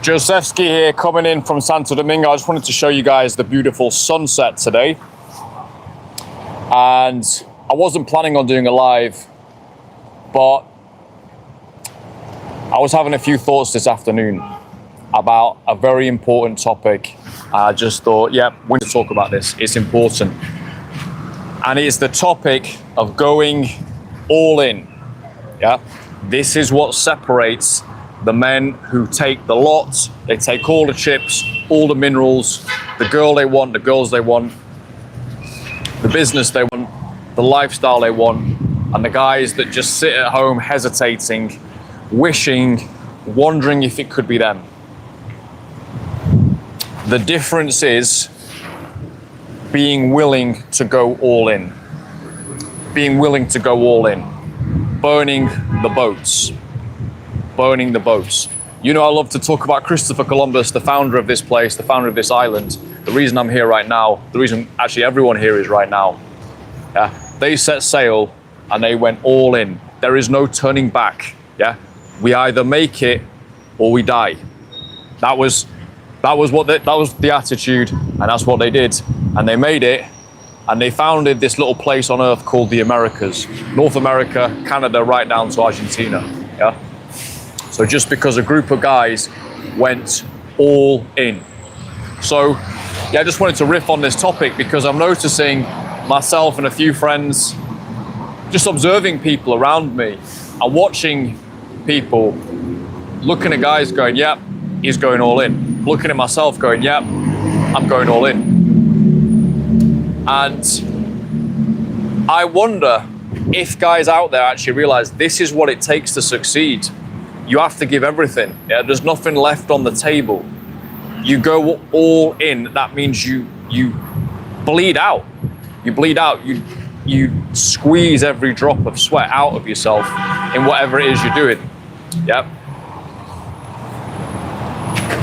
Josefsky here, coming in from Santo Domingo. I just wanted to show you guys the beautiful sunset today. And I wasn't planning on doing a live, but I was having a few thoughts this afternoon about a very important topic. I just thought, yeah, we need to talk about this. It's important. And it's the topic of going all in. Yeah, this is what separates the men who take the lot. They take all the chips, all the minerals, the girl they want, the girls they want, the business they want, the lifestyle they want, and the guys that just sit at home hesitating, wishing, wondering if it could be them. The difference is being willing to go all in. Being willing to go all in. Burning the boats. Burning the boats. You know, I love to talk about Christopher Columbus, the founder of this place, the founder of this island. The reason I'm here right now, the reason actually everyone here is right now. Yeah, they set sail and they went all in. There is no turning back. Yeah, we either make it or we die. That was the attitude, and that's what they did. And they made it, and they founded this little place on earth called the Americas. North America, Canada, right down to Argentina. Yeah. So just because a group of guys went all in. So yeah, I just wanted to riff on this topic because I'm noticing myself and a few friends just observing people around me and watching people looking at guys going, yep, he's going all in. Looking at myself going, yep, I'm going all in. And I wonder if guys out there actually realize this is what it takes to succeed. You have to give everything. Yeah, there's nothing left on the table. You go all in. That means you bleed out. You bleed out. You squeeze every drop of sweat out of yourself in whatever it is you're doing. Yeah.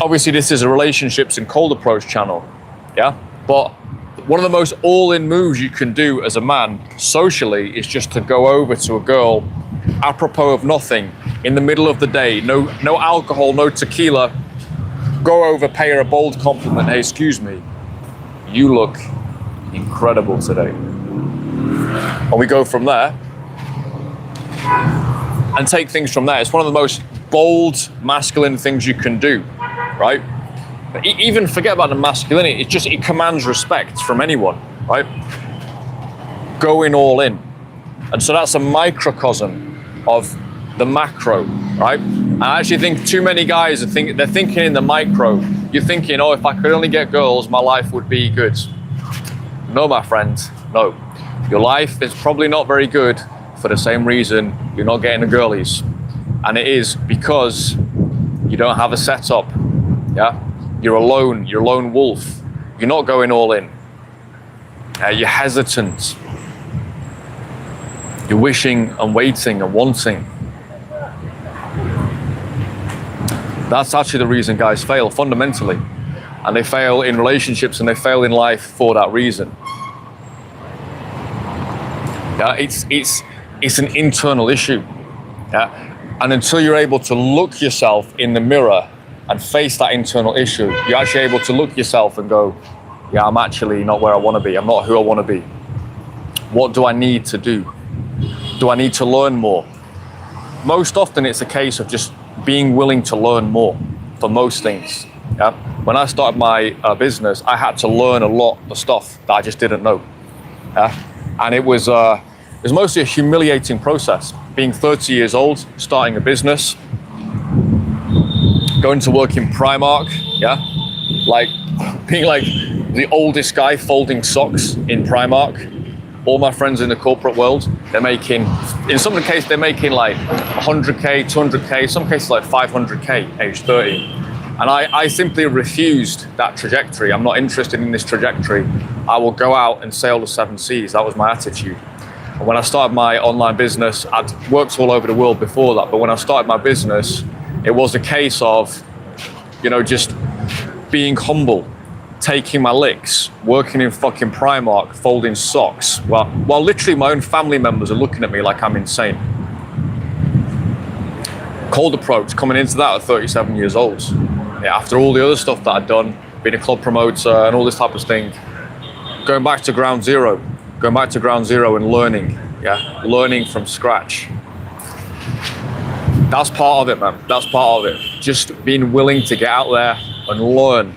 Obviously, this is a relationships and cold approach channel. Yeah. But one of the most all-in moves you can do as a man socially is just to go over to a girl apropos of nothing in the middle of the day, no alcohol, no tequila, go over, pay her a bold compliment. Hey, excuse me, you look incredible today. And we go from there and take things from there. It's one of the most bold, masculine things you can do, right? Even forget about the masculinity, it commands respect from anyone, right? Going all in. And so that's a microcosm of the macro, right? And I actually think too many guys they're thinking in the micro. You're thinking, oh, if I could only get girls, my life would be good. No, my friend, no. Your life is probably not very good for the same reason you're not getting the girlies. And it is because you don't have a setup, yeah? You're alone, you're a lone wolf. You're not going all in. You're hesitant. You're wishing and waiting and wanting. That's actually the reason guys fail fundamentally. And they fail in relationships and they fail in life for that reason. Yeah, it's an internal issue. Yeah? And until you're able to look yourself in the mirror and face that internal issue, you're actually able to look yourself and go, yeah, I'm actually not where I want to be. I'm not who I want to be. What do I need to do? Do I need to learn more? Most often it's a case of just being willing to learn more for most things. Yeah? When I started my business, I had to learn a lot of stuff that I just didn't know. Yeah? And it was mostly a humiliating process. Being 30 years old, starting a business, going to work in Primark, yeah? Like being like the oldest guy folding socks in Primark. All my friends in the corporate world, they're making, in some of the cases, they're making like 100K, 200K, some cases like 500K, age 30. And I simply refused that trajectory. I'm not interested in this trajectory. I will go out and sail the 7 seas. That was my attitude. And when I started my online business, I'd worked all over the world before that, but when I started my business, it was a case of, you know, just being humble, taking my licks, working in fucking Primark, folding socks, while literally my own family members are looking at me like I'm insane. Cold approach, coming into that at 37 years old. Yeah, after all the other stuff that I'd done, being a club promoter and all this type of thing, going back to ground zero and learning, learning from scratch. That's part of it, man. That's part of it. Just being willing to get out there and learn.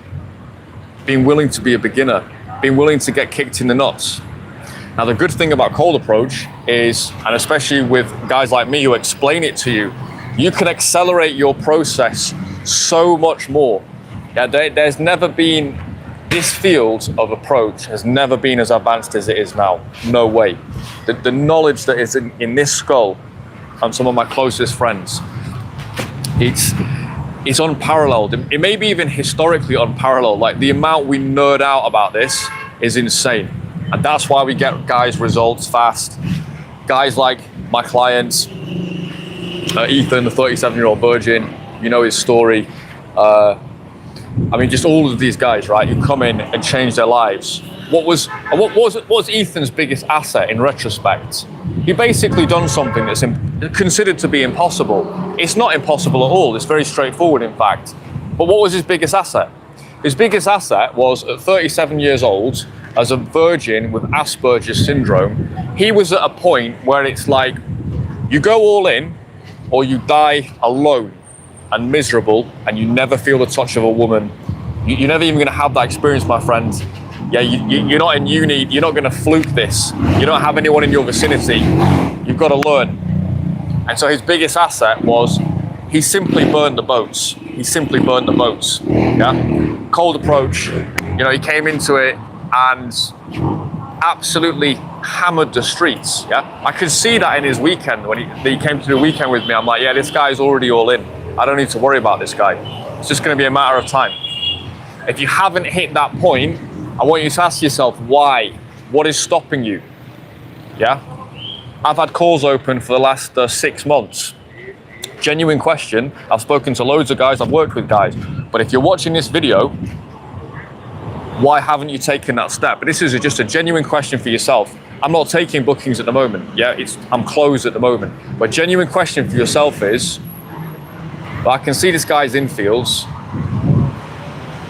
Being willing to be a beginner. Being willing to get kicked in the nuts. Now, the good thing about cold approach is, and especially with guys like me who explain it to you, you can accelerate your process so much more. Yeah, there's never been, this field of approach has never been as advanced as it is now. No way. The knowledge that is in this skull and some of my closest friends, it's unparalleled. It may be even historically unparalleled. Like, the amount we nerd out about this is insane. And that's why we get guys results fast. Guys like my clients, Ethan, the 37-year-old virgin, you know his story. I mean, just all of these guys, right? You come in and change their lives. What was Ethan's biggest asset in retrospect? He basically done something that's considered to be impossible. It's not impossible at all. It's very straightforward, in fact. But what was his biggest asset? His biggest asset was, at 37 years old, as a virgin with Asperger's syndrome, he was at a point where it's like, you go all in, or you die alone and miserable, and you never feel the touch of a woman. You're never even going to have that experience, my friend. Yeah, you're not in uni, you're not going to fluke this. You don't have anyone in your vicinity. You've got to learn. And so his biggest asset was, he simply burned the boats. He simply burned the boats. Yeah, cold approach. You know, he came into it and absolutely hammered the streets. Yeah, I could see that in his weekend when he came to do a weekend with me. I'm like, yeah, this guy's already all in. I don't need to worry about this guy. It's just going to be a matter of time. If you haven't hit that point, I want you to ask yourself why. What is stopping you? Yeah, I've had calls open for the last 6 months. Genuine question. I've spoken to loads of guys. I've worked with guys. But if you're watching this video, why haven't you taken that step? This is just a genuine question for yourself. I'm not taking bookings at the moment. Yeah, I'm closed at the moment. But genuine question for yourself is, well, I can see this guy's infields.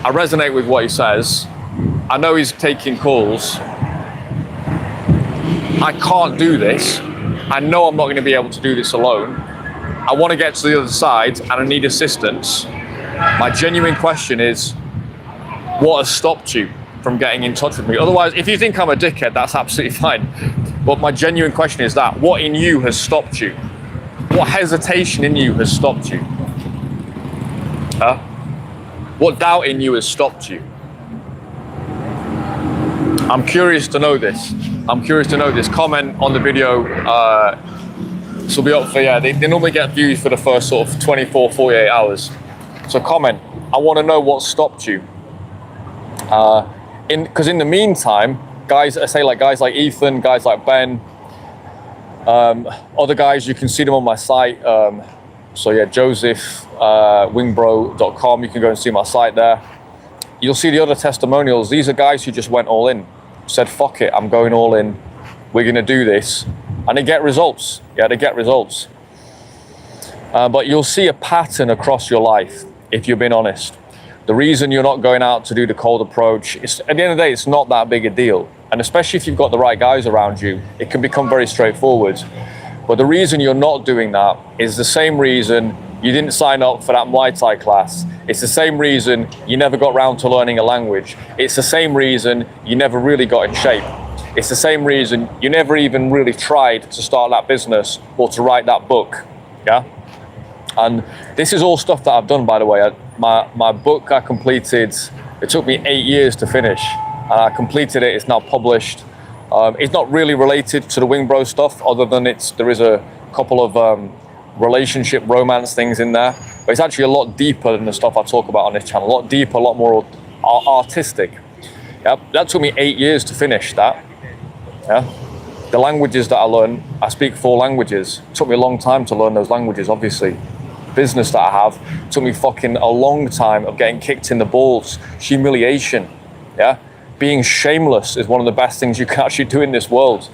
I resonate with what he says. I know he's taking calls. I can't do this. I know I'm not going to be able to do this alone. I want to get to the other side and I need assistance. My genuine question is, what has stopped you from getting in touch with me? Otherwise, if you think I'm a dickhead, that's absolutely fine. But my genuine question is that, what in you has stopped you? What hesitation in you has stopped you? Huh? What doubt in you has stopped you? I'm curious to know this. I'm curious to know this. Comment on the video. This will be up for, they normally get views for the first sort of 24, 48 hours. So comment. I want to know what stopped you. Because in the meantime, guys like Ethan, guys like Ben, other guys, you can see them on my site. So yeah, josephwingbro.com. You can go and see my site there. You'll see the other testimonials. These are guys who just went all in, said, fuck it, I'm going all in. We're going to do this. And they get results. Yeah, they get results. But you'll see a pattern across your life, if you're being honest. The reason you're not going out to do the cold approach, at the end of the day, it's not that big a deal. And especially if you've got the right guys around you, it can become very straightforward. But the reason you're not doing that is the same reason you didn't sign up for that Muay Thai class. It's the same reason you never got round to learning a language. It's the same reason you never really got in shape. It's the same reason you never even really tried to start that business or to write that book. Yeah? And this is all stuff that I've done, by the way. My book I completed, it took me 8 years to finish. And I completed it, it's now published. It's not really related to the Wing Bro stuff, other than there is a couple of relationship romance things in there. But it's actually a lot deeper than the stuff I talk about on this channel. A lot deeper, a lot more artistic. Yep, that took me 8 years to finish that. Yeah. The languages that I learned, I speak 4 languages. It took me a long time to learn those languages, obviously. Business that I have took me fucking a long time of getting kicked in the balls, humiliation. Yeah. Being shameless is one of the best things you can actually do in this world.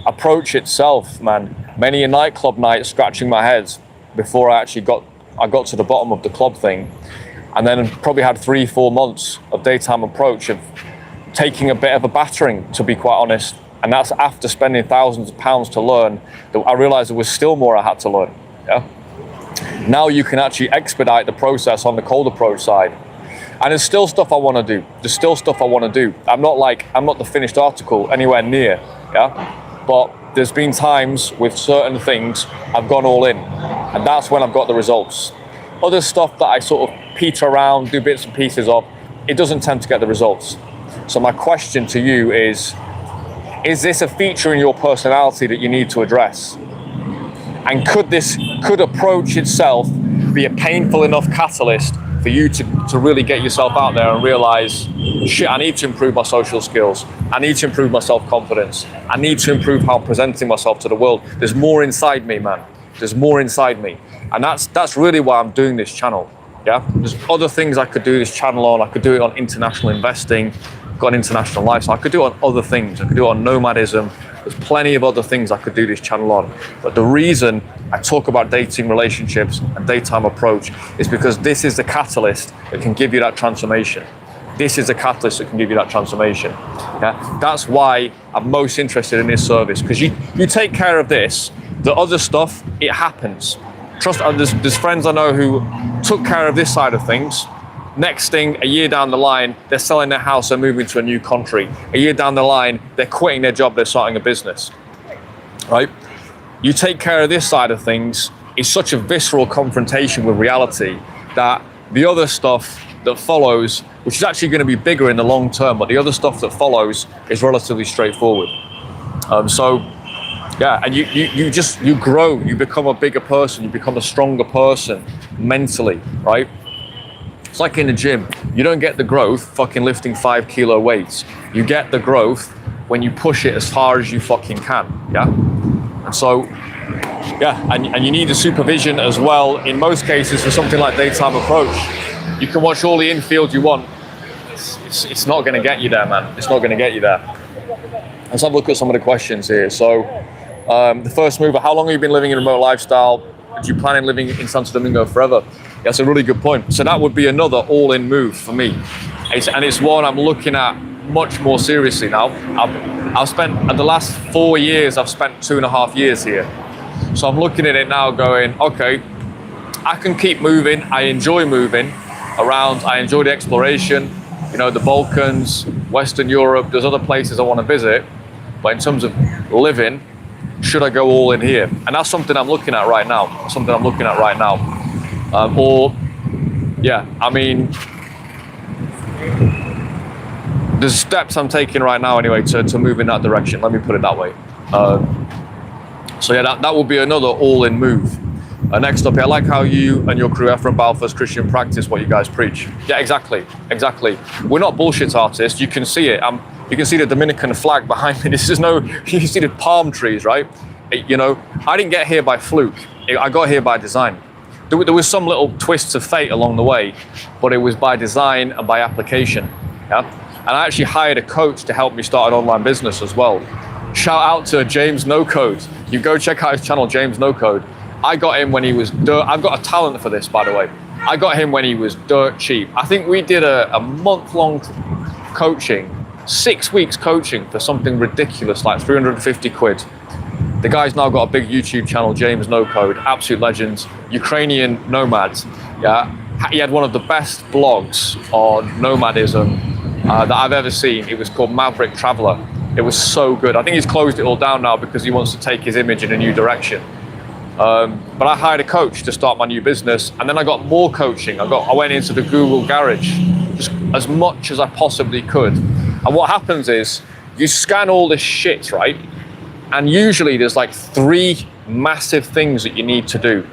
Approach itself, man. Many a nightclub night scratching my head before I actually got I got to the bottom of the club thing, and then probably had 3-4 months of daytime approach of taking a bit of a battering, to be quite honest. And that's after spending thousands of pounds to learn, that I realized there was still more I had to learn. Yeah. Now you can actually expedite the process on the cold approach side. And there's still stuff I want to do. There's still stuff I want to do. I'm not the finished article anywhere near, yeah? But there's been times with certain things I've gone all in, and that's when I've got the results. Other stuff that I sort of peter around, do bits and pieces of, it doesn't tend to get the results. So my question to you is this a feature in your personality that you need to address? And could approach itself be a painful enough catalyst for you to really get yourself out there and realize, shit, I need to improve my social skills. I need to improve my self-confidence. I need to improve how I'm presenting myself to the world. There's more inside me, man. There's more inside me. And that's really why I'm doing this channel. Yeah, there's other things I could do this channel on. I could do it on international investing, got an international lifestyle. I could do it on other things. I could do it on nomadism. There's plenty of other things I could do this channel on. But the reason I talk about dating, relationships, and daytime approach is because this is the catalyst that can give you that transformation. This is the catalyst that can give you that transformation. Yeah, that's why I'm most interested in this service, because you take care of this, the other stuff, it happens. Trust, there's friends I know who took care of this side of things. Next thing, a year down the line, they're selling their house, they're moving to a new country. A year down the line, they're quitting their job, they're starting a business, right? You take care of this side of things, it's such a visceral confrontation with reality that the other stuff that follows, which is actually going to be bigger in the long term, but the other stuff that follows is relatively straightforward. Yeah, and you grow, you become a bigger person, you become a stronger person mentally, right? It's like in the gym, you don't get the growth fucking lifting 5 kilo weights. You get the growth when you push it as far as you fucking can, yeah? And so, yeah, and you need the supervision as well, in most cases, for something like daytime approach. You can watch all the infield you want. It's not gonna get you there, man. It's not gonna get you there. Let's have a look at some of the questions here. So, the first mover, how long have you been living in a remote lifestyle? Do you plan on living in Santo Domingo forever? That's a really good point. So that would be another all-in move for me. It's one I'm looking at much more seriously now. I've spent, the last 4 years, I've spent 2.5 years here. So I'm looking at it now going, okay, I can keep moving. I enjoy moving around. I enjoy the exploration, you know, the Balkans, Western Europe. There's other places I want to visit. But in terms of living, should I go all in here? And that's something I'm looking at right now. Yeah, I mean, there's steps I'm taking right now anyway to move in that direction. Let me put it that way. So yeah, that will be another all-in move. Next up here, I like how you and your crew, Ephraim Balfour's Christian practice, what you guys preach. Yeah, exactly. We're not bullshit artists. You can see it. You can see the Dominican flag behind me. You can see the palm trees, right? You know, I didn't get here by fluke. I got here by design. There was some little twists of fate along the way, but it was by design and by application, yeah? And I actually hired a coach to help me start an online business as well. Shout out to James No Code. You go check out his channel, James No Code. I got him when he was dirt. I've got a talent for this, by the way. I got him when he was dirt cheap. I think we did a month-long coaching, 6 weeks coaching for something ridiculous, like 350 quid. The guy's now got a big YouTube channel, James No Code, absolute legends, Ukrainian nomads. Yeah, he had one of the best blogs on nomadism that I've ever seen. It was called Maverick Traveler. It was so good. I think he's closed it all down now because he wants to take his image in a new direction. But I hired a coach to start my new business, and then I got more coaching. I went into the Google garage just as much as I possibly could. And what happens is you scan all this shit, right? And usually there's like 3 massive things that you need to do.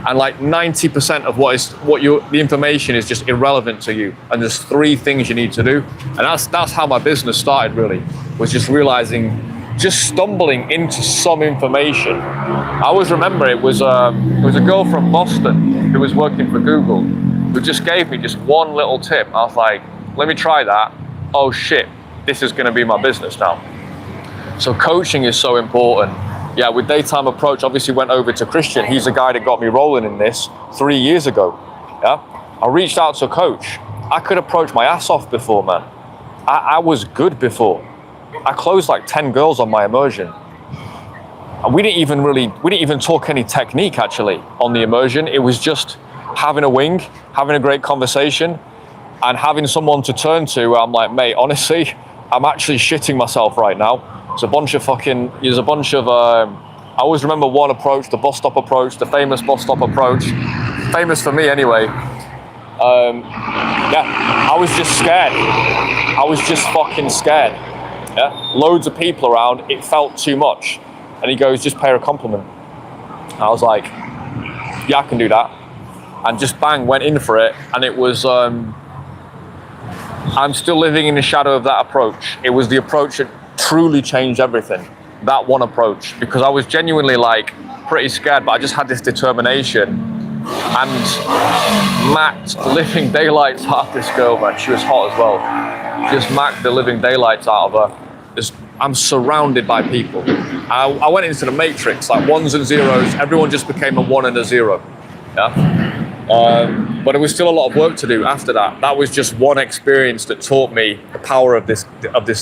And like 90% of the information is just irrelevant to you. And there's 3 things you need to do. And that's how my business started, really, was just realizing, just stumbling into some information. I always remember it was a girl from Boston who was working for Google who just gave me just one little tip. I was like, let me try that. Oh shit, this is gonna be my business now. So coaching is so important. Yeah, with daytime approach, obviously went over to Christian. He's the guy that got me rolling in this 3 years ago. Yeah, I reached out to a coach. I could approach my ass off before, man. I was good before. I closed like 10 girls on my immersion. And we didn't even talk any technique actually on the immersion. It was just having a wing, having a great conversation, and having someone to turn to where I'm like, mate, honestly, I'm actually shitting myself right now. I always remember one approach, the bus stop approach, the famous bus stop approach. Famous for me anyway. Yeah, I was just scared. I was just fucking scared. Yeah, loads of people around, it felt too much. And he goes, just pay her a compliment. And I was like, yeah, I can do that. And just bang, went in for it. And it was, I'm still living in the shadow of that approach. It was the approach that truly changed everything. That one approach. Because I was genuinely like pretty scared, but I just had this determination. And macked the living daylights out of this girl, man. She was hot as well. Just macked the living daylights out of her. I'm surrounded by people. I went into the matrix, like ones and zeros. Everyone just became a 1 and a 0. Yeah. But it was still a lot of work to do after that. That was just one experience that taught me the power of this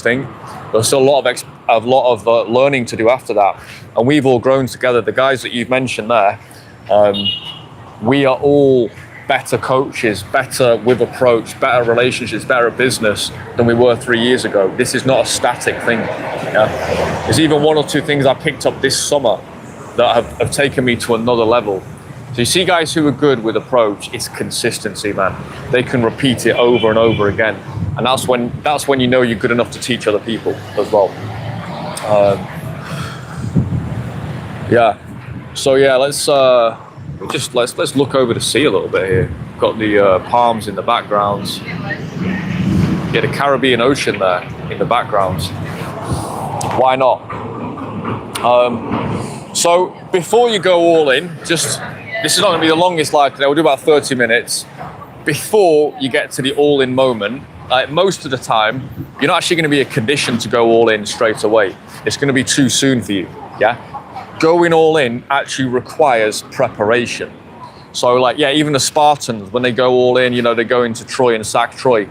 thing. There was still a lot of learning to do after that, and we've all grown together. The guys that you've mentioned there, we are all better coaches, better with approach, better relationships, better business than we were 3 years ago. This is not a static thing. Yeah? There's even 1 or 2 things I picked up this summer that have taken me to another level. So you see guys who are good with approach, it's consistency, man. They can repeat it over and over again. And that's when you know you're good enough to teach other people as well. Yeah. So yeah, let's look over the sea a little bit here. Got the palms in the background. Yeah, the Caribbean Ocean there in the background. Why not? So before you go all in, this is not going to be the longest live today. We'll do about 30 minutes. Before you get to the all-in moment, most of the time, you're not actually going to be a condition to go all in straight away. It's going to be too soon for you. Yeah. Going all in actually requires preparation. So like, yeah, even the Spartans, when they go all in, you know, they go into Troy and sack Troy.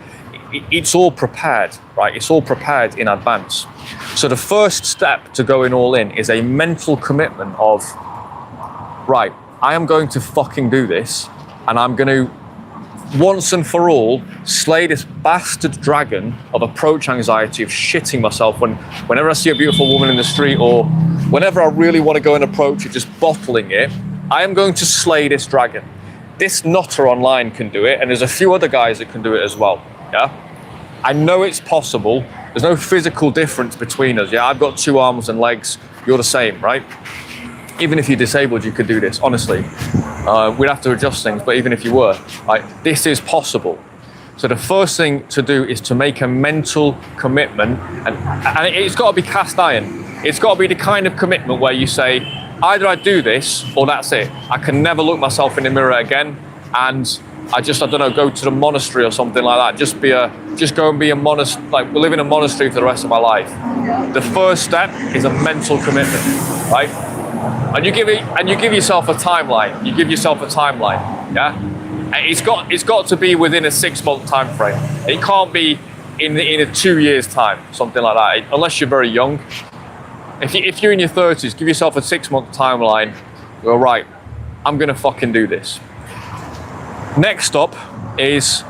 It's all prepared, right? It's all prepared in advance. So the first step to going all in is a mental commitment of, right, I am going to fucking do this, and I'm going to once and for all slay this bastard dragon of approach anxiety, of shitting myself whenever I see a beautiful woman in the street, or whenever I really want to go and approach it, just bottling it. I am going to slay this dragon. This nutter online can do it, and there's a few other guys that can do it as well. Yeah, I know it's possible. There's no physical difference between us. Yeah, I've got 2 arms and legs. You're the same, right? Even if you're disabled, you could do this, honestly. We'd have to adjust things, but even if you were, right, this is possible. So the first thing to do is to make a mental commitment, and it's got to be cast iron. It's got to be the kind of commitment where you say, either I do this or that's it. I can never look myself in the mirror again, and I don't know, go to the monastery or something like that. Just go and be a monastery, like live in a monastery for the rest of my life. The first step is a mental commitment, right? And you give yourself a timeline. You give yourself a timeline, yeah. And it's got to be within a 6-month time frame. It can't be in a 2 years time, something like that. Unless you're very young. If you're in your 30s, give yourself a 6-month timeline. Go, right, I'm gonna fucking do this. Next up is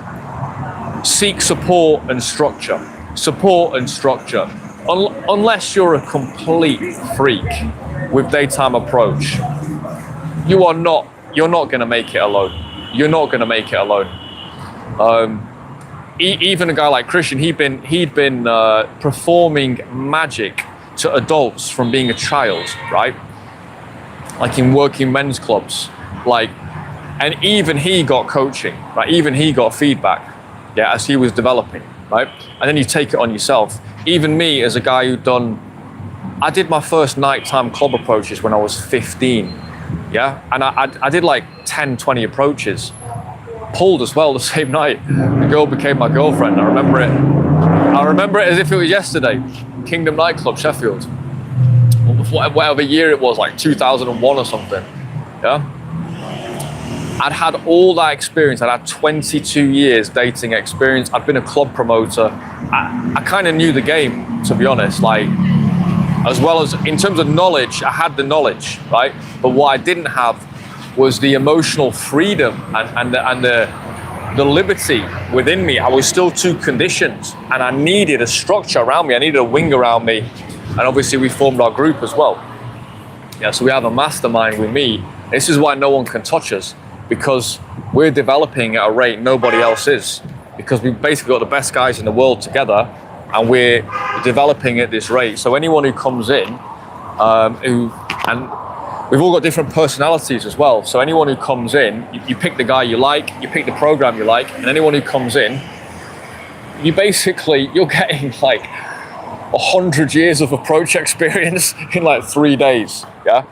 seek support and structure. Support and structure. Unless you're a complete freak with daytime approach, you're not going to make it alone. You're not going to make it alone. Even a guy like Christian, he'd been performing magic to adults from being a child, right? Like in working men's clubs, like, and even he got coaching, right? Even he got feedback, yeah, as he was developing, right? And then you take it on yourself. Even me, as a guy I did my first nighttime club approaches when I was 15, yeah? And I did like 10, 20 approaches. Pulled as well the same night. The girl became my girlfriend. I remember it as if it was yesterday. Kingdom nightclub, Sheffield. whatever year it was, like 2001 or something. Yeah. I'd had all that experience. I'd had 22 years dating experience. I'd been a club promoter. I kind of knew the game, to be honest. Like, as well as in terms of knowledge, I had the knowledge, right? But what I didn't have was the emotional freedom and the liberty within me. I was still too conditioned, and I needed a structure around me. I needed a wing around me, and obviously we formed our group as well. Yeah, so we have a mastermind with me. This is why no one can touch us, because we're developing at a rate nobody else is, because we've basically got the best guys in the world together, and we're developing at this rate. So anyone who comes in, and we've all got different personalities as well. So anyone who comes in, you pick the guy you like, you pick the program you like, and anyone who comes in, you're getting like 100 years of approach experience in like 3 days. Yeah.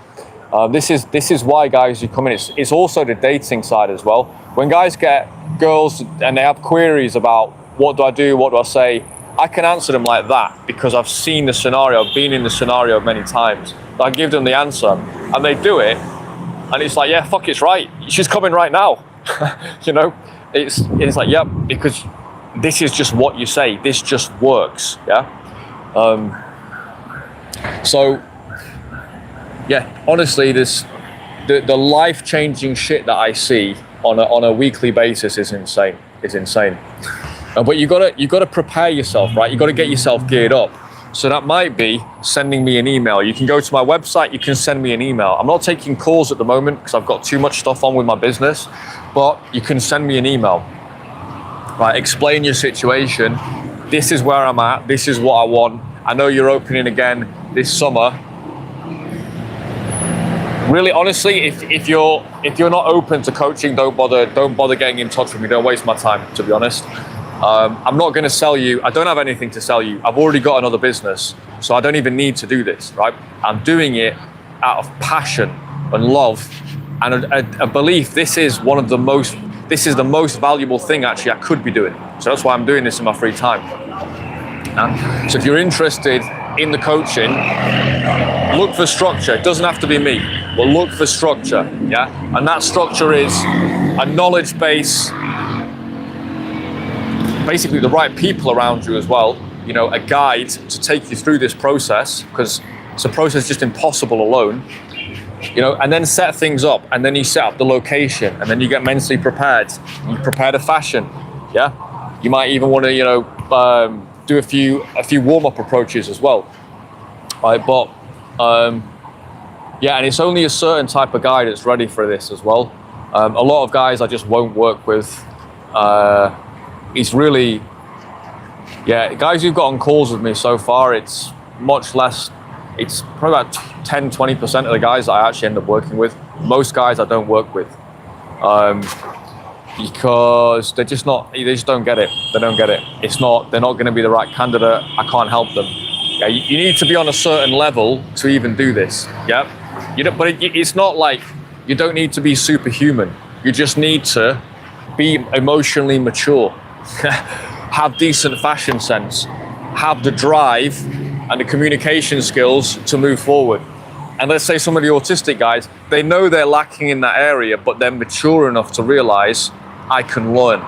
This is why guys who come in, it's also the dating side as well. When guys get girls and they have queries about what do I do, what do I say, I can answer them like that because I've seen the scenario, I've been in the scenario many times. I give them the answer and they do it, and it's like, yeah, fuck, it's right. She's coming right now. You know, it's like, yep, because this is just what you say. This just works. Yeah. So yeah, honestly, the life-changing shit that I see on a weekly basis is insane. It's insane. But you gotta prepare yourself, right? You gotta get yourself geared up. So that might be sending me an email. You can go to my website, you can send me an email. I'm not taking calls at the moment because I've got too much stuff on with my business, but you can send me an email. Right, explain your situation. This is where I'm at, this is what I want. I know you're opening again this summer. Really, honestly, if you're not open to coaching, don't bother getting in touch with me. Don't waste my time, to be honest. I'm not going to sell you. I don't have anything to sell you. I've already got another business, so I don't even need to do this, right? I'm doing it out of passion and love and a belief. This is the most valuable thing actually I could be doing. So that's why I'm doing this in my free time. So if you're interested in the coaching, look for structure. It doesn't have to be me, but look for structure, yeah? And that structure is a knowledge base, basically the right people around you as well, you know, a guide to take you through this process, because it's a process just impossible alone, you know, and then set things up, and then you set up the location, and then you get mentally prepared, you prepare the fashion, yeah? You might even want to, you know, do a few warm-up approaches as well, right? But yeah, and it's only a certain type of guy that's ready for this as well. A lot of guys I just won't work with. It's really, yeah, guys who've got on calls with me so far, it's much less. It's probably about 10-20% of the guys that I actually end up working with. Most guys I don't work with. Because they just don't get it. They don't get it. They're not going to be the right candidate. I can't help them. Yeah, you need to be on a certain level to even do this. Yeah, but it's not like you don't need to be superhuman. You just need to be emotionally mature, have decent fashion sense, have the drive and the communication skills to move forward. And let's say some of the autistic guys, they know they're lacking in that area, but they're mature enough to realize I can learn.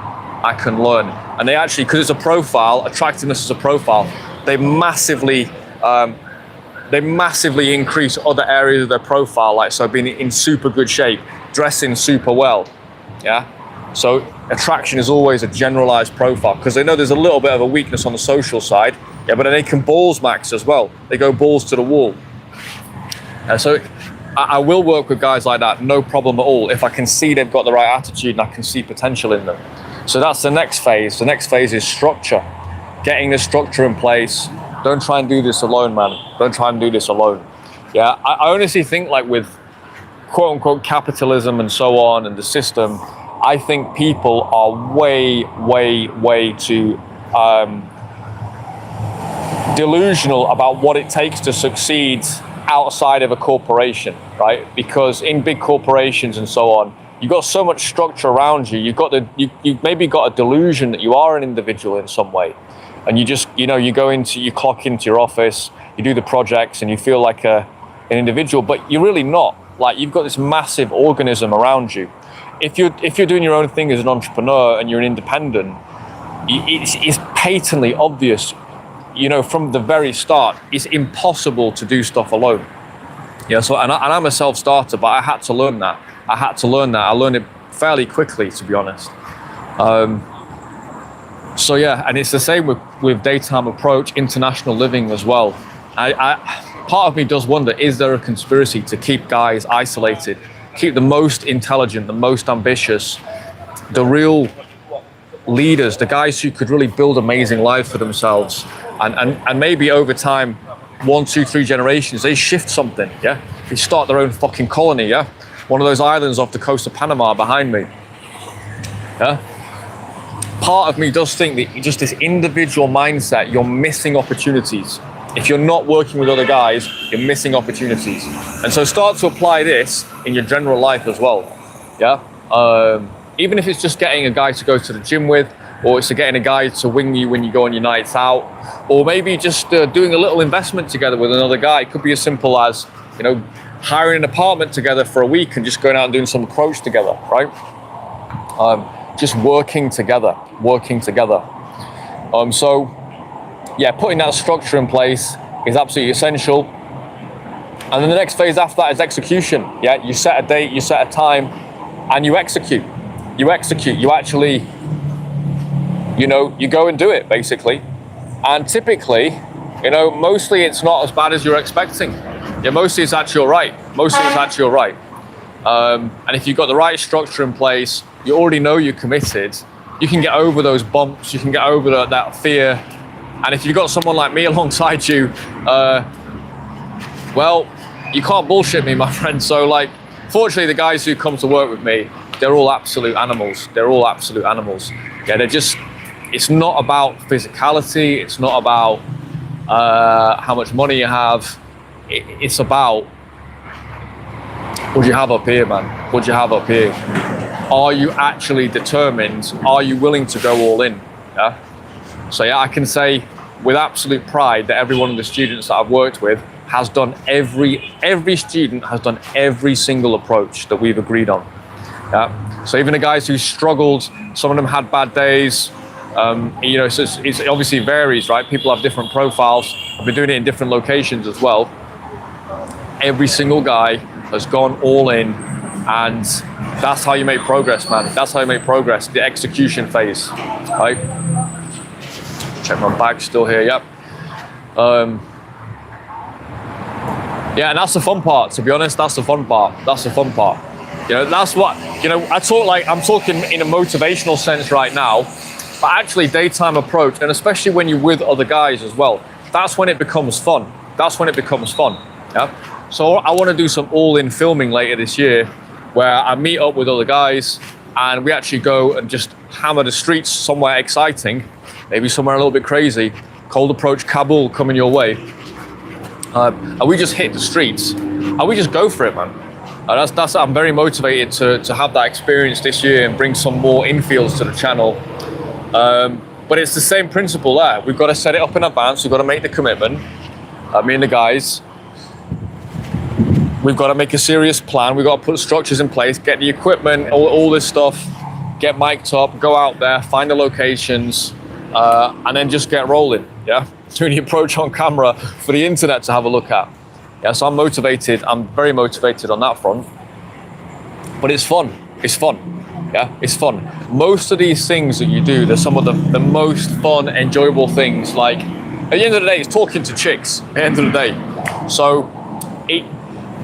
And they actually, because it's a profile, attractiveness is a profile, they massively increase other areas of their profile, like so being in super good shape, dressing super well, yeah? So attraction is always a generalized profile, because they know there's a little bit of a weakness on the social side, yeah, but then they can balls max as well. They go balls to the wall. So I will work with guys like that, no problem at all, if I can see they've got the right attitude and I can see potential in them. So that's the next phase. The next phase is structure. Getting the structure in place. Don't try and do this alone, man. Don't try and do this alone. Yeah, I honestly think, like, with quote unquote capitalism and so on and the system, I think people are way too delusional about what it takes to succeed outside of a corporation, right? Because in big corporations and so on, you've got so much structure around you. You've maybe got a delusion that you are an individual in some way. And you just, you clock into your office, you do the projects, and you feel like a an individual, but you're really not. Like, you've got this massive organism around you. If you're doing your own thing as an entrepreneur and you're an independent, it's patently obvious, you know, from the very start, it's impossible to do stuff alone. Yeah, so and I'm a self-starter, but I had to learn that. I learned it fairly quickly, to be honest. So yeah, and it's the same with Daytime Approach, international living as well. Part of me does wonder, is there a conspiracy to keep guys isolated, keep the most intelligent, the most ambitious, the real leaders, the guys who could really build amazing lives for themselves, and maybe over time, 1, 2, 3 generations, they shift something, yeah? They start their own fucking colony, yeah? One of those islands off the coast of Panama behind me, yeah? Part of me does think that just this individual mindset, you're missing opportunities. If you're not working with other guys, you're missing opportunities. And so start to apply this in your general life as well, yeah? Even if it's just getting a guy to go to the gym with, or it's getting a guy to wing you when you go on your nights out, or maybe just doing a little investment together with another guy. It could be as simple as, you know, hiring an apartment together for a week and just going out and doing some approach together, right? Just working together. So yeah, putting that structure in place is absolutely essential. And then the next phase after that is execution. Yeah, you set a date, you set a time, and you execute. You actually, you know, you go and do it, basically. And typically, you know, mostly it's not as bad as you're expecting. Yeah, mostly it's actually all right. And if you've got the right structure in place, you already know you're committed, you can get over those bumps, you can get over that fear. And if you've got someone like me alongside you, well, you can't bullshit me, my friend. So, like, fortunately, the guys who come to work with me, they're all absolute animals. Yeah, it's not about physicality. It's not about how much money you have. It's about, what do you have up here, man? What do you have up here? Are you actually determined? Are you willing to go all in? Yeah. So yeah, I can say with absolute pride that every one of the students that I've worked with has done every student has done every single approach that we've agreed on. Yeah. So even the guys who struggled, some of them had bad days. You know, so it obviously varies, right? People have different profiles. I've been doing it in different locations as well. Every single guy has gone all in, and that's how you make progress, man. That's how you make progress. The execution phase, right? Check my bag still here. Yep. Yeah, and that's the fun part. To be honest, that's the fun part. You know, that's what, you know, I'm talking in a motivational sense right now, but actually Daytime Approach, and especially when you're with other guys as well, that's when it becomes fun. Yeah. So I want to do some all-in filming later this year, where I meet up with other guys and we actually go and just hammer the streets somewhere exciting, maybe somewhere a little bit crazy. Cold Approach Kabul coming your way. And we just hit the streets and we just go for it, man. I'm very motivated to have that experience this year and bring some more infields to the channel. But it's the same principle there. We've got to set it up in advance. We've got to make the commitment. Me and the guys. We've got to make a serious plan. We've got to put structures in place, get the equipment, all this stuff, get mic'd up, go out there, find the locations, and then just get rolling, yeah? Doing the approach on camera for the internet to have a look at. Yeah, so I'm motivated. I'm very motivated on that front. But it's fun. Yeah, it's fun. Most of these things that you do, they're some of the most fun, enjoyable things. Like, at the end of the day, it's talking to chicks, at the end of the day. So,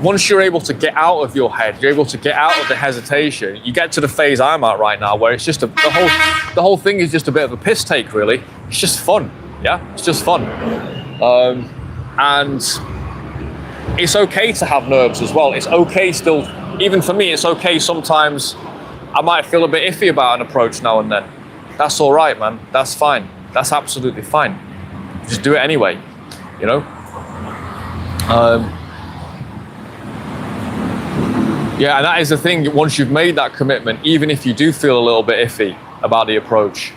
once you're able to get out of your head, you're able to get out of the hesitation, you get to the phase I'm at right now, where it's just the whole thing is just a bit of a piss take, really. It's just fun, yeah? It's just fun. And it's okay to have nerves as well. It's okay still, even for me, it's okay sometimes I might feel a bit iffy about an approach now and then. That's all right, man. That's fine. That's absolutely fine. Just do it anyway, you know? Yeah, and that is the thing. Once you've made that commitment, even if you do feel a little bit iffy about the approach,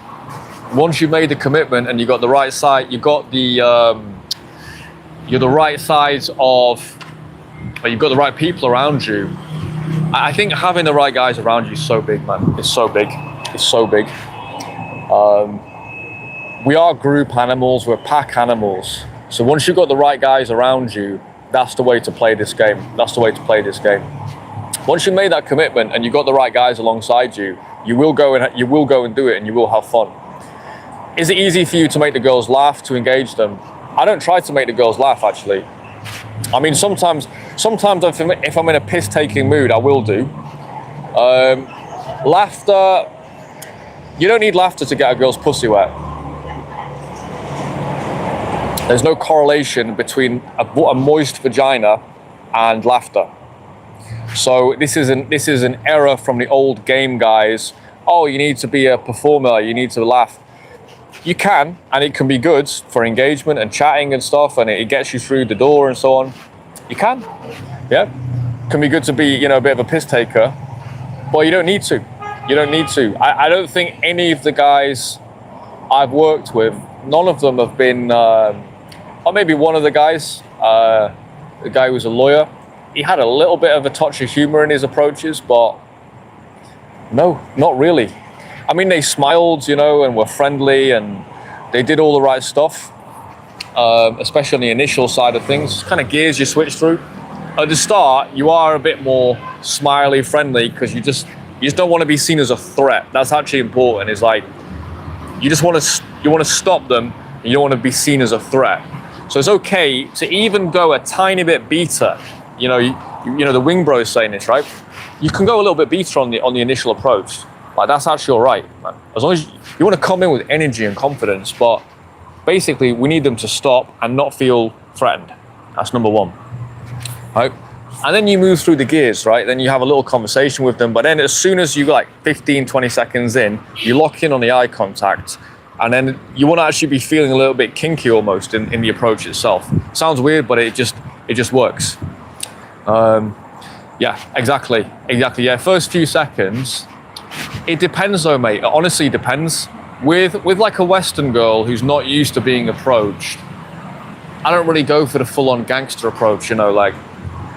once you've made the commitment and you've got the right side, you've got the, you're the right size of but you've got the right people around you. I think having the right guys around you is so big, man. It's so big. It's so big. We are group animals. We're pack animals. So once you've got the right guys around you, that's the way to play this game. That's the way to play this game. Once you've made that commitment and you've got the right guys alongside you, you will go and do it, and you will have fun. Is it easy for you to make the girls laugh, to engage them? I don't try to make the girls laugh, actually. I mean, sometimes if I'm in a piss-taking mood, I will do. Laughter, you don't need laughter to get a girl's pussy wet. There's no correlation between a moist vagina and laughter. So this is an error from the old game guys. Oh, you need to be a performer, you need to laugh. You can, and it can be good for engagement and chatting and stuff, and it gets you through the door and so on. You can, yeah. Can be good to be, a bit of a piss taker, but you don't need to. You don't need to. I don't think any of the guys I've worked with, none of them have been, or maybe one of the guys, the guy who was a lawyer, he had a little bit of a touch of humor in his approaches, but no, not really. I mean, they smiled, and were friendly, and they did all the right stuff, especially on the initial side of things. Kind of gears you switch through. At the start, you are a bit more smiley, friendly, because you just don't want to be seen as a threat. That's actually important. It's like you want to stop them, and you don't want to be seen as a threat. So it's okay to even go a tiny bit beta. The wing bro is saying this, right? You can go a little bit beta on the initial approach. Like, that's actually all right, man. As long as you want to come in with energy and confidence, but basically we need them to stop and not feel threatened. That's number one, right? And then you move through the gears, right? Then you have a little conversation with them, but then as soon as you like 15, 20 seconds in, you lock in on the eye contact, and then you want to actually be feeling a little bit kinky almost in the approach itself. Sounds weird, but it just works. Yeah, exactly. Yeah, first few seconds. It depends though, mate. It honestly depends. With like a Western girl who's not used to being approached, I don't really go for the full-on gangster approach, like,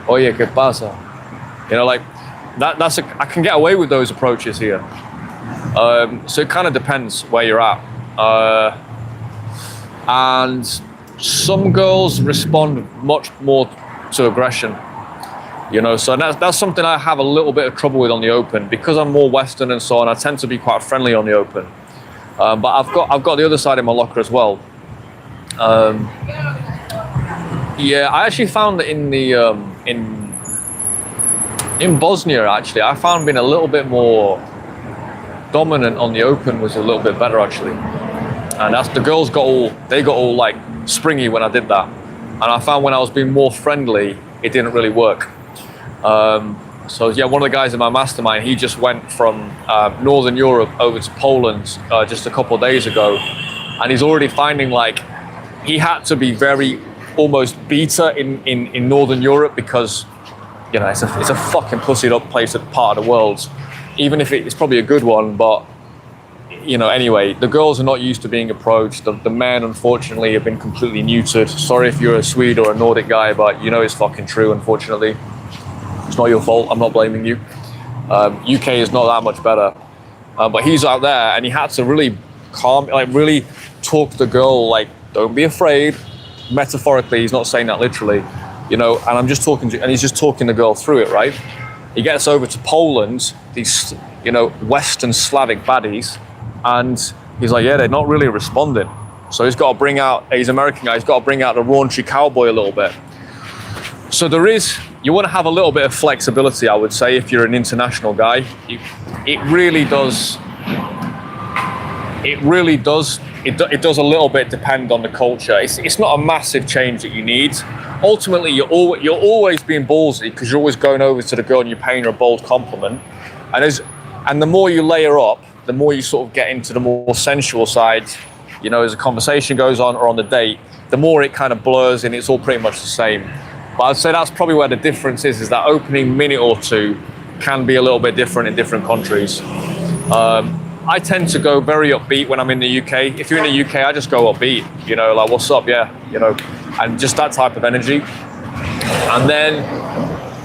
oye, ¿qué pasa? Like, I can get away with those approaches here. So it kind of depends where you're at. And some girls respond much more to aggression. So that's something I have a little bit of trouble with on the open, because I'm more Western and so on. I tend to be quite friendly on the open, but I've got the other side in my locker as well. Yeah, I actually found that in Bosnia, actually, I found being a little bit more dominant on the open was a little bit better, actually. And that's the girls got all like springy when I did that, and I found when I was being more friendly, it didn't really work. So yeah, one of the guys in my mastermind, he just went from Northern Europe over to Poland just a couple of days ago, and he's already finding like he had to be very almost beta in Northern Europe, because it's a fucking pussied up part of the world, even if it's probably a good one. But anyway, the girls are not used to being approached. The men, unfortunately, have been completely neutered. Sorry if you're a Swede or a Nordic guy, but it's fucking true, unfortunately. It's not your fault. I'm not blaming you. UK is not that much better. But he's out there, and he had to really really talk to the girl, like, don't be afraid. Metaphorically, he's not saying that literally, and I'm just and he's just talking the girl through it, right? He gets over to Poland, these, Western Slavic baddies, and he's like, yeah, they're not really responding. So he's got to he's an American guy, he's got to bring out the raunchy cowboy a little bit. So you want to have a little bit of flexibility, I would say, if you're an international guy. It really does a little bit depend on the culture. It's not a massive change that you need. Ultimately, you're always being ballsy, because you're always going over to the girl and you're paying her a bold compliment. And the more you layer up, the more you sort of get into the more sensual side, as the conversation goes on or on the date, the more it kind of blurs and it's all pretty much the same. But I'd say that's probably where the difference is that opening minute or two can be a little bit different in different countries. I tend to go very upbeat when I'm in the UK. If you're in the UK, I just go upbeat, like, what's up, yeah, and just that type of energy. And then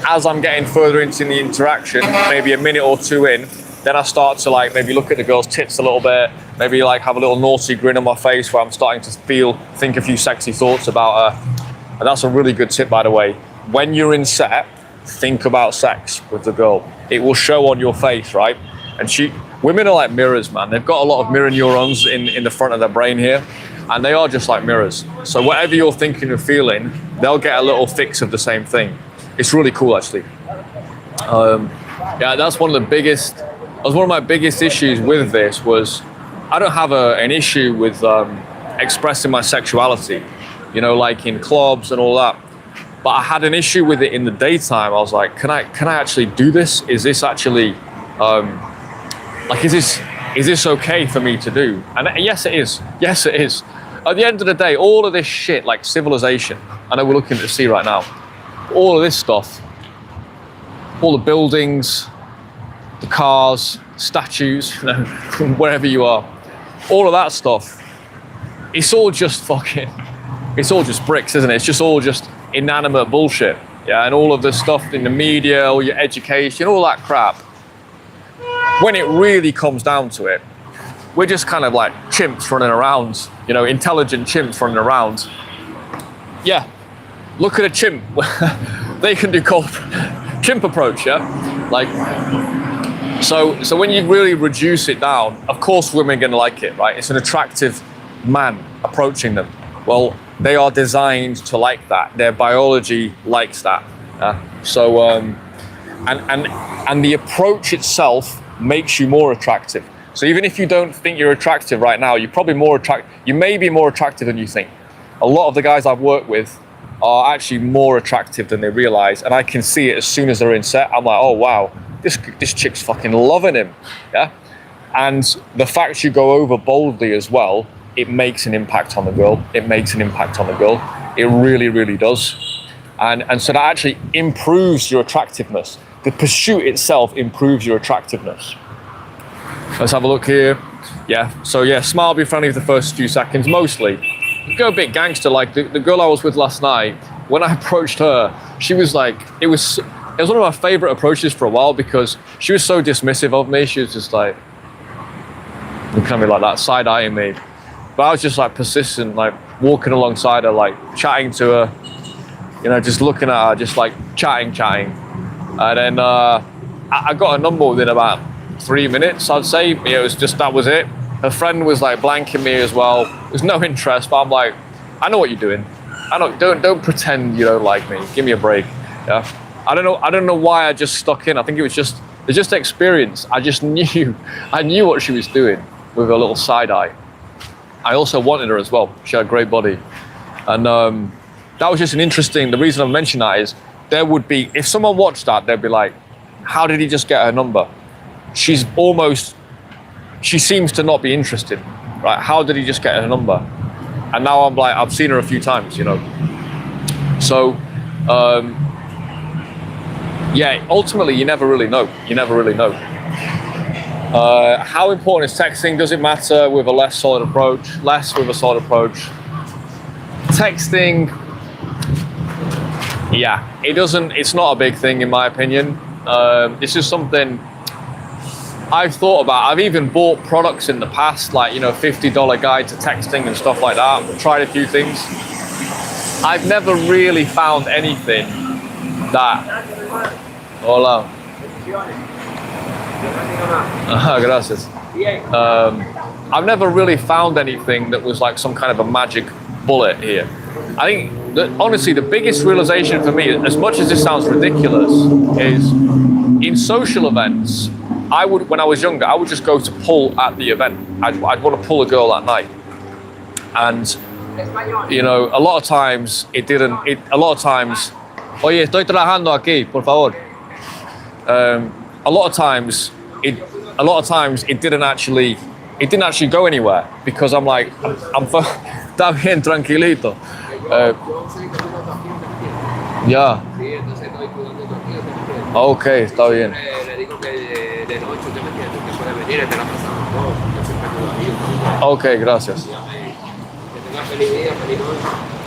as I'm getting further into the interaction, maybe a minute or two in, then I start to like maybe look at the girl's tits a little bit, maybe like have a little naughty grin on my face where I'm starting to think a few sexy thoughts about her. And that's a really good tip, by the way. When you're in set, think about sex with the girl. It will show on your face, right? And women are like mirrors, man. They've got a lot of mirror neurons in the front of their brain here, and they are just like mirrors. So whatever you're thinking or feeling, they'll get a little fix of the same thing. It's really cool, actually. Yeah, that's one of the biggest. One of my biggest issues with this was I don't have an issue with expressing my sexuality, you know, like in clubs and all that. But I had an issue with it in the daytime. I was like, can I actually do this? Is this actually is this okay for me to do? And yes, it is. Yes, it is. At the end of the day, all of this shit, like civilization, I know we're looking at the sea right now, all of this stuff, all the buildings, the cars, statues, you know, wherever you are, all of that stuff, it's all just bricks, isn't it? It's just all just inanimate bullshit. Yeah, and all of the stuff in the media, all your education, all that crap. When it really comes down to it, we're just kind of like chimps running around, you know, intelligent chimps running around. Yeah, look at a chimp. They can do chimp approach, yeah? Like, so when you really reduce it down, of course women are gonna like it, right? It's an attractive man approaching them. Well, they are designed to like that. Their biology likes that. So, and the approach itself makes you more attractive. So even if you don't think you're attractive right now, you're probably you may be more attractive than you think. A lot of the guys I've worked with are actually more attractive than they realize, and I can see it as soon as they're in set. I'm like, oh wow, this chick's fucking loving him, yeah? And the fact you go over boldly as well, it makes an impact on the girl. It makes an impact on the girl. It really, really does. And so that actually improves your attractiveness. The pursuit itself improves your attractiveness. Let's have a look here. Yeah, so yeah, smile, be friendly for the first few seconds, mostly. Go a bit gangster, like the girl I was with last night, when I approached her, she was like, it was one of my favorite approaches for a while because she was so dismissive of me. She was just like, looking at me like that, side-eyeing me. But I was just like persistent, like walking alongside her, like chatting to her, you know, just looking at her, just like chatting. And then I got a number within about 3 minutes, I'd say. It was just, that was it. Her friend was like blanking me as well. There's no interest, but I'm like, I know what you're doing. Don't pretend you don't like me. Give me a break. Yeah. I don't know why I just stuck in. I think it's just experience. I knew what she was doing with her little side eye. I also wanted her as well. She had a great body. And that was just the reason I mentioned that is there would be, if someone watched that, they'd be like, how did he just get her number? She seems to not be interested, right? How did he just get her number? And now I'm like, I've seen her a few times, you know? So, yeah, ultimately, you never really know. How important is texting? Does it matter with a less with a solid approach? Texting, yeah, it's not a big thing in my opinion. It's just something I've thought about. I've even bought products in the past, like, you know, $50 guide to texting and stuff like that. I've tried a few things. I've never really found anything that... Hola. Gracias. I've never really found anything that was like some kind of a magic bullet here. I think that honestly the biggest realization for me, as much as this sounds ridiculous, is in social events, when I was younger, I would just go to pull at the event. I'd want to pull a girl that night. And, you know, a lot of times, oye, estoy trabajando aquí, por favor. A lot of times it didn't actually go anywhere because I'm like, está bien, tranquilito. Ya. Okay, está bien. Okay, gracias.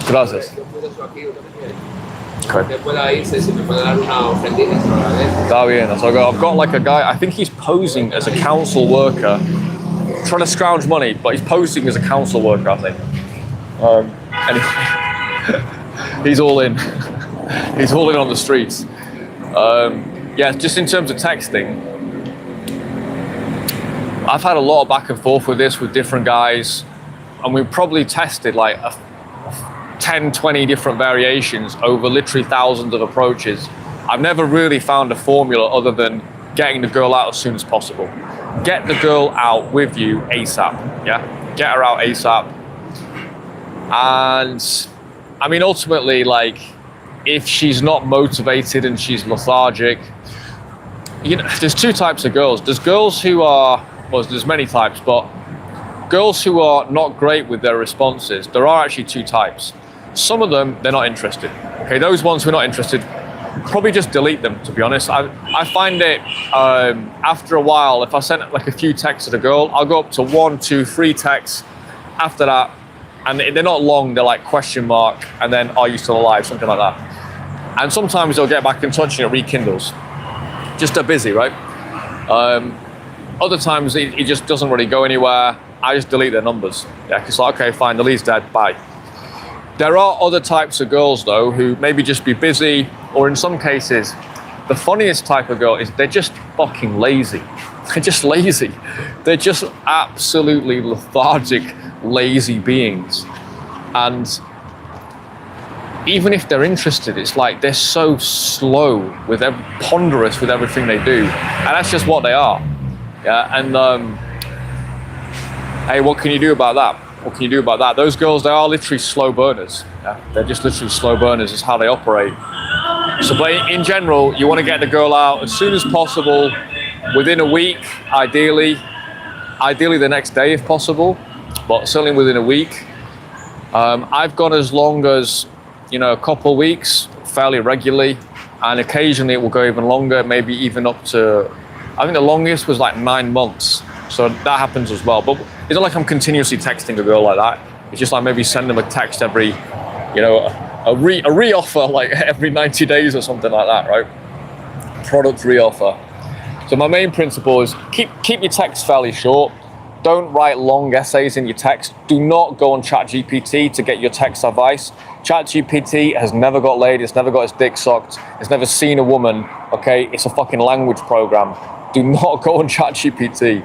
Gracias. Okay. Que pueda irse, si me puede dar una ofrendita, se lo agradezco. Está bien. So I've got like a guy, I think he's posing as a council worker, trying to scrounge money, but he's posing as a council worker, I think. Anyway, he's all in. He's all in on the streets. Yeah, just in terms of texting, I've had a lot of back and forth with this with different guys, and we've probably tested like 10, 20 different variations over literally thousands of approaches. I've never really found a formula other than getting the girl out as soon as possible. Get the girl out with you ASAP, yeah? Get her out ASAP. And I mean, ultimately, like, if she's not motivated and she's lethargic, you know, there's two types of girls. There's girls who are, well, there's many types, but girls who are not great with their responses, there are actually two types. Some of them, they're not interested. Okay, those ones who are not interested, probably just delete them, to be honest. I find it, after a while, if I send like a few texts to the girl, I'll go up to 1, 2, 3 texts after that, and they're not long, they're like question mark, and then are you still alive, something like that. And sometimes they'll get back in touch and it rekindles. Just they're busy, right? Other times it just doesn't really go anywhere. I just delete their numbers. Yeah, it's like, okay, fine, the lead's dead, bye. There are other types of girls though who maybe just be busy, or in some cases, the funniest type of girl is they're just fucking lazy. They're just lazy. They're just absolutely lethargic, lazy beings. And even if they're interested, it's like they're so slow, ponderous with everything they do. And that's just what they are. Yeah, and hey, what can you do about that? What can you do about that? Those girls, they are literally slow burners. Yeah? They're just literally slow burners, is how they operate. So but in general, you want to get the girl out as soon as possible, within a week, ideally the next day if possible, but certainly within a week. I've gone as long as, you know, a couple of weeks, fairly regularly, and occasionally it will go even longer, maybe even up to, I think the longest was like 9 months. So that happens as well. But it's not like I'm continuously texting a girl like that. It's just like maybe send them a text every, you know, a re-offer like every 90 days or something like that, right? Product re-offer. So my main principle is keep your texts fairly short. Don't write long essays in your text. Do not go on ChatGPT to get your text advice. ChatGPT has never got laid. It's never got its dick sucked. It's never seen a woman. Okay, it's a fucking language program. Do not go on ChatGPT.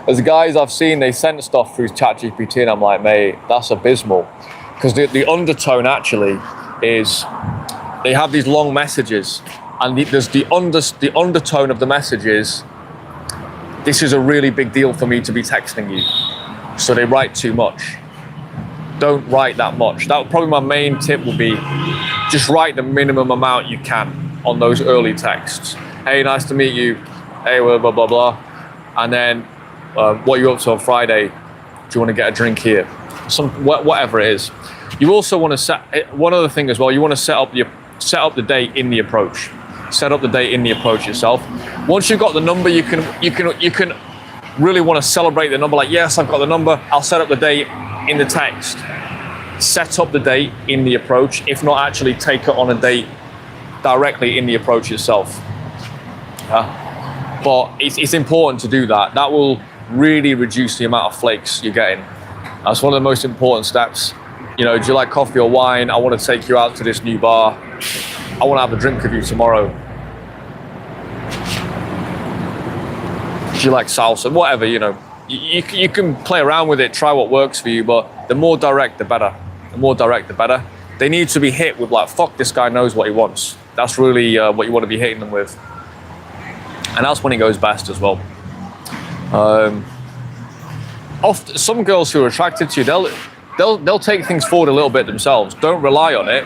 As guys I've seen, they sent stuff through ChatGPT, and I'm like, mate, that's abysmal. Because the undertone actually is they have these long messages, and there's the undertone of the message is, this is a really big deal for me to be texting you. So they write too much. Don't write that much. That would probably my main tip would be, just write the minimum amount you can on those early texts. Hey, nice to meet you. Hey, blah, blah, blah, blah. And then, what are you up to on Friday? Do you want to get a drink here? Whatever it is. You also want to set, one other thing as well, you want to set up the date in the approach. Set up the date in the approach yourself. Once you've got the number, you can really want to celebrate the number. Like, yes, I've got the number. I'll set up the date in the text. Set up the date in the approach. If not, actually take it on a date directly in the approach itself. But it's important to do that. That will really reduce the amount of flakes you're getting. That's one of the most important steps. You know, do you like coffee or wine? I want to take you out to this new bar. I want to have a drink with you tomorrow. Do you like salsa? Whatever, you know. You can play around with it, try what works for you, but the more direct, the better. The more direct, the better. They need to be hit with like, fuck, this guy knows what he wants. That's really what you want to be hitting them with. And that's when it goes best as well. Often, some girls who are attracted to you, they'll take things forward a little bit themselves. Don't rely on it,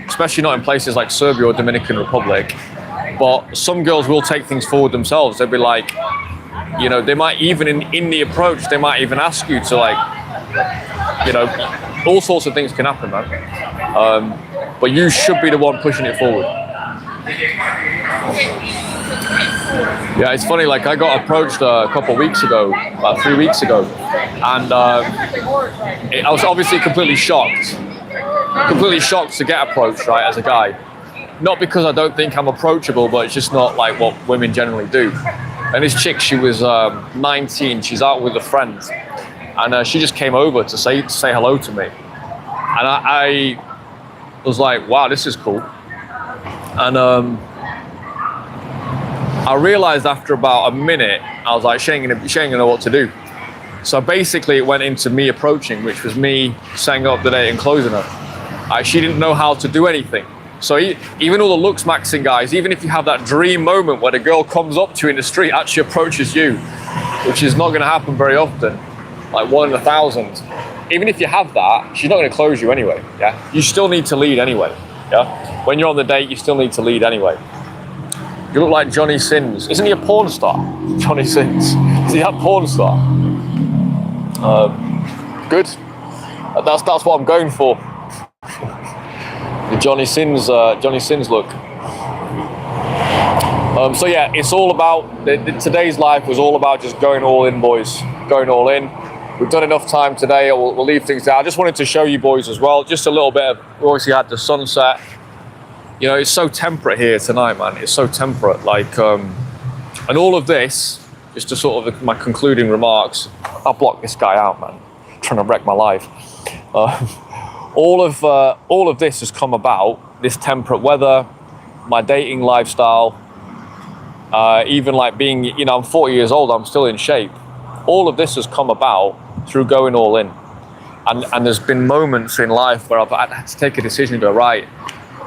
especially not in places like Serbia or Dominican Republic. But some girls will take things forward themselves. They'll be like, you know, they might even in the approach, they might even ask you to like, you know, all sorts of things can happen, man. But you should be the one pushing it forward. Yeah, it's funny, like I got approached a couple of weeks ago, about 3 weeks ago, and I was obviously completely shocked to get approached, right, as a guy. not because I don't think I'm approachable, but it's just not like what women generally do. And this chick, she was 19, she's out with a friend, and she just came over to say hello to me. And I was like, wow, this is cool. And I realized after about a minute, I was like, she ain't gonna know what to do. So basically it went into me approaching, which was me setting up the date and closing her. She didn't know how to do anything. So even all the looks maxing guys, even if you have that dream moment where the girl comes up to you in the street, actually approaches you, which is not going to happen very often, like 1 in 1,000. Even if you have that, she's not going to close you anyway. Yeah, you still need to lead anyway. Yeah, when you're on the date, you still need to lead anyway. You look like Johnny Sins. Isn't he a porn star? Johnny Sins. Is he that porn star? Good. That's what I'm going for. The Johnny Sins look. So yeah, it's all about, today's life was all about just going all in, boys. Going all in. We've done enough time today, we'll leave things there. I just wanted to show you boys as well, just a little bit of, we obviously had the sunset. You know, it's so temperate here tonight, man. It's so temperate, like, and all of this, just to sort of my concluding remarks, I'll block this guy out, man. I'm trying to wreck my life. All of this has come about, this temperate weather, my dating lifestyle, even like being, you know, I'm 40 years old, I'm still in shape. All of this has come about through going all in. And there's been moments in life where I've had to take a decision to go, right,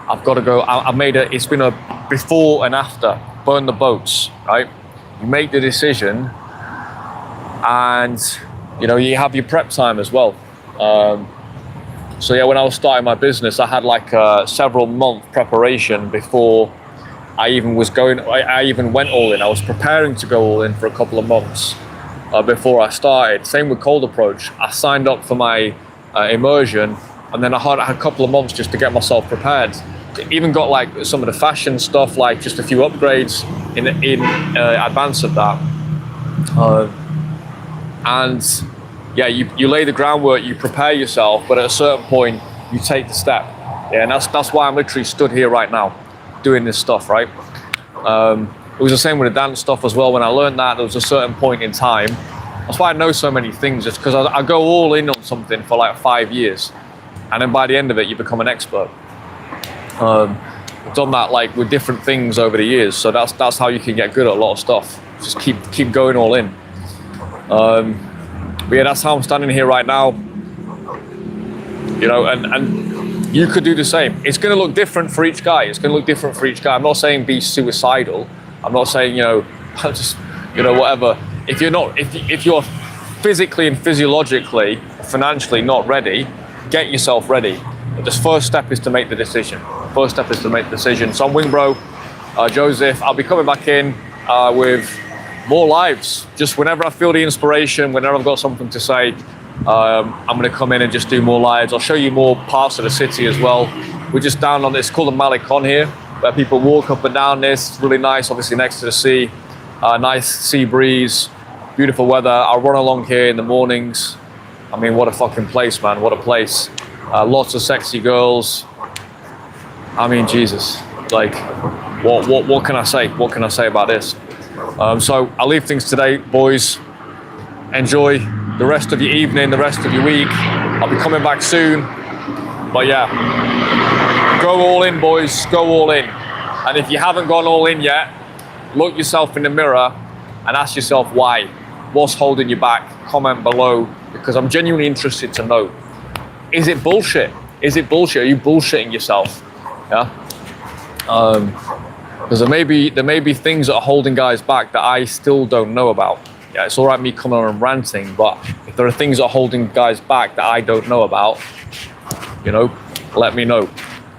I've got to go, it's been a before and after, burn the boats, right? You make the decision and, you know, you have your prep time as well. So yeah, when I was starting my business, I had like a several month preparation before I even was going, I even went all in. I was preparing to go all in for a couple of months before I started. Same with Cold Approach. I signed up for my immersion, and then I had a couple of months just to get myself prepared. Even got like some of the fashion stuff, like just a few upgrades in advance of that. And yeah, you lay the groundwork, you prepare yourself, but at a certain point, you take the step. Yeah, and that's why I'm literally stood here right now, doing this stuff, right? It was the same with the dance stuff as well. When I learned that, there was a certain point in time. That's why I know so many things, it's because I go all in on something for like 5 years, and then by the end of it, you become an expert. I've done that like with different things over the years, so that's how you can get good at a lot of stuff. Just keep going all in. But yeah, that's how I'm standing here right now. You know, and you could do the same. It's going to look different for each guy. I'm not saying be suicidal. I'm not saying, you know, just, you know, whatever. If you're physically and physiologically, financially not ready, get yourself ready. The first step is to make the decision. So I'm Wingbro, Joseph. I'll be coming back in with more lives. Just whenever I feel the inspiration, whenever I've got something to say, I'm going to come in and just do more lives. I'll show you more parts of the city as well. We're just down on this, it's called the Malecon here, where people walk up and down this. It's really nice, obviously next to the sea. Nice sea breeze, beautiful weather. I run along here in the mornings. I mean, what a fucking place, man, what a place. Lots of sexy girls. I mean, Jesus, like, what can I say? What can I say about this? So I'll leave things today, boys. Enjoy the rest of your evening, the rest of your week. I'll be coming back soon. But yeah, go all in, boys, go all in. And if you haven't gone all in yet, look yourself in the mirror and ask yourself why. What's holding you back? Comment below, because I'm genuinely interested to know. Is it bullshit? Are you bullshitting yourself? Yeah. Because there may be things that are holding guys back that I still don't know about. Yeah, it's all right me coming on and ranting, but if there are things that are holding guys back that I don't know about, you know, let me know.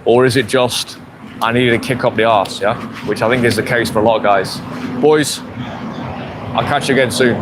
Or is it just I need to kick up the arse? Yeah, which I think is the case for a lot of guys. Boys, I'll catch you again soon.